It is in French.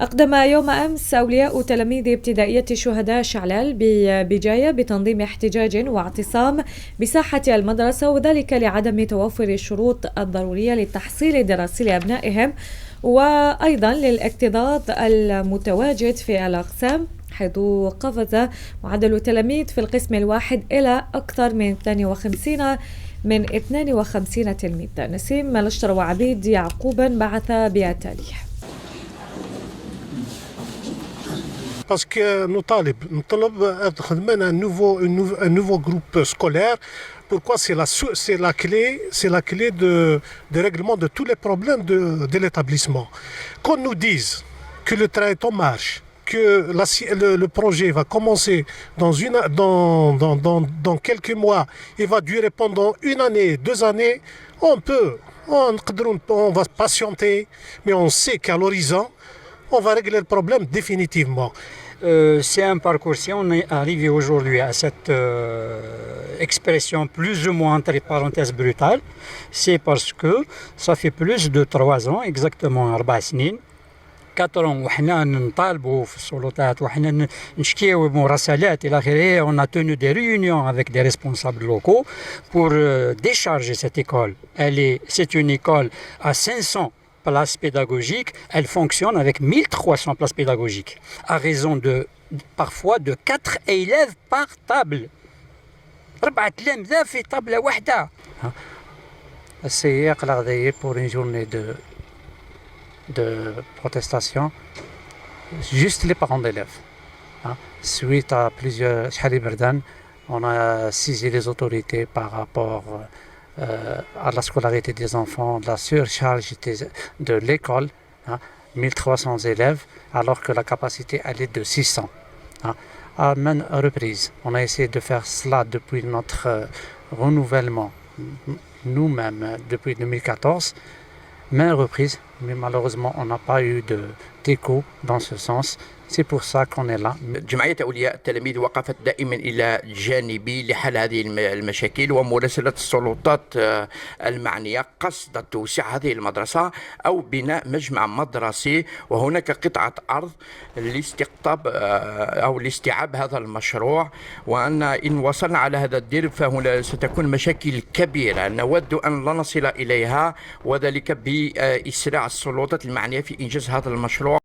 أقدم يوم أمس أولياء تلاميذ ابتدائية شهداء شعلال ببجاية بتنظيم احتجاج واعتصام بساحة المدرسة، وذلك لعدم توفر الشروط الضرورية للتحصيل الدراسي لأبنائهم، وأيضا للاكتظاظ المتواجد في الأقسام، حيث قفز معدل التلاميذ في القسم الواحد إلى أكثر من 52 تلميذ. نسيم الأشتر وعبيد يعقوبا بعث بالتالي. Parce que نطالب un nouveau groupe scolaire. Pourquoi? C'est la clé de règlement de tous les problèmes de l'établissement. Qu'on nous dise que le train est en marche, que le projet va commencer dans quelques mois, il va durer pendant 1 année, 2 années, on va patienter, mais on sait qu'à l'horizon, on va régler le problème définitivement. C'est un parcours. Si on est arrivé aujourd'hui à cette expression plus ou moins entre parenthèses brutale, c'est parce que ça fait plus de 3 ans, exactement 4 سنين 4 ans وحنا نطالبوا في السلطات وحنا نشكيو مراسلات الى اخره. On a tenu des réunions avec des responsables locaux pour décharger cette école. C'est une école à 500 places pédagogiques, elle fonctionne avec 1300 places pédagogiques, à raison parfois de 4 élèves par table. 4 تلامذة في طابلة واحدة. السياق الغذائي pour une journée de protestation, juste les parents d'élèves. Suite à plusieurs شحال بردان, on a saisi les autorités par rapport à la scolarité des enfants, la surcharge de l'école, 1300 élèves, alors que la capacité elle est de 600. À maintes reprises, on a essayé de faire cela depuis notre renouvellement, nous-mêmes, depuis 2014, maintes reprises, mais malheureusement on n'a pas eu d'écho dans ce sens. C'est pour ça qu'on est là. جمعية أولياء التلاميذ وقفت دائما إلى جانبي لحل هذه المشاكل ومراسلة السلطات المعنية قصد توسيع هذه المدرسة أو بناء مجمع مدرسي، وهناك قطعة أرض لاستقطاب أو لاستيعاب هذا المشروع. وأن إن وصلنا على هذا الدرب فهنا ستكون مشاكل كبيرة نود أن لا نصل إليها، وذلك بإسراع السلطات المعنية في إنجاز هذا المشروع.